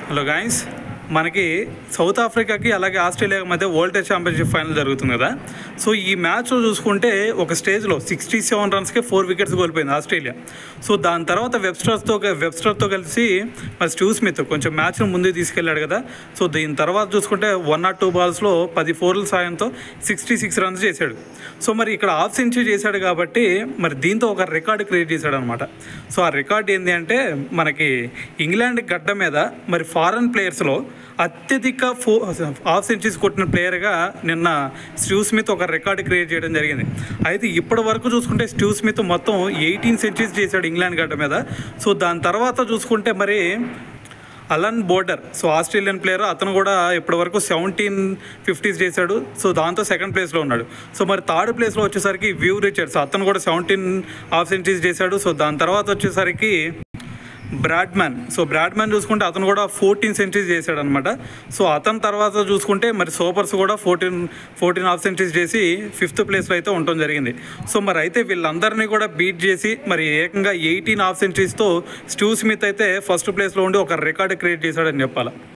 Hello guys, మనకి south ఆఫ్రికాకి అలాగే Australia మధ్య వరల్డ్ టెస్ట్ ఛాంపియన్షిప్ ఫైనల్ జరుగుతుంది కదా. సో ఈ మ్యాచ్లో చూసుకుంటే ఒక స్టేజ్లో 67 రన్స్కే 4 వికెట్స్ కోల్పోయింది ఆస్ట్రేలియా. సో దాని తర్వాత వెబ్స్టర్తో కలిసి మరి స్టీవ్ స్మిత్ కొంచెం మ్యాచ్ను ముందుకు తీసుకెళ్ళాడు కదా. సో దీని తర్వాత చూసుకుంటే 1 or 2 బాల్స్లో 10 4ల సాయంతో 66 రన్స్ చేశాడు. సో మరి ఇక్కడ హాఫ్ సెంచరీ చేశాడు కాబట్టి మరి దీంతో ఒక రికార్డు క్రియేట్ చేశాడు అనమాట. సో ఆ రికార్డ్ ఏంటి అంటే మనకి ఇంగ్లాండ్ గడ్డ మీద మరి ఫారెన్ ప్లేయర్స్లో అత్యధిక హాఫ్ సెంచరీస్ కొట్టిన ప్లేయర్గా నిన్న స్టీవ్ స్మిత్ ఒక రికార్డు క్రియేట్ చేయడం జరిగింది. అయితే ఇప్పటి వరకు చూసుకుంటే స్టీవ్ స్మిత్ మొత్తం 18 సెంచరీస్ చేశాడు ఇంగ్లాండ్ గడ్డ మీద. సో దాని తర్వాత చూసుకుంటే మరి Allan Border, so Australian player, అతను కూడా ఇప్పటి వరకు 17 50s చేశాడు. సో దాంతో సెకండ్ ప్లేస్లో ఉన్నాడు. సో మరి థర్డ్ ప్లేస్లో వచ్చేసరికి వివ్ రిచర్డ్స్, అతను కూడా 17 హాఫ్ సెంచరీస్ చేశాడు. సో దాని తర్వాత వచ్చేసరికి బ్రాడ్మ్యాన్ చూసుకుంటే అతను కూడా 14 సెంచరీస్ చేశాడు అనమాట. సో అతని తర్వాత చూసుకుంటే మరి సోపర్స్ కూడా 14 హాఫ్ సెంచరీస్ చేసి 5th ప్లేస్లో అయితే ఉండటం జరిగింది. సో మరి అయితే వీళ్ళందరినీ కూడా బీట్ చేసి మరి ఏకంగా 18 హాఫ్ సెంచరీస్తో స్టీవ్ స్మిత్ అయితే ఫస్ట్ ప్లేస్లో ఉండి ఒక రికార్డు క్రియేట్ చేశాడని చెప్పాలి.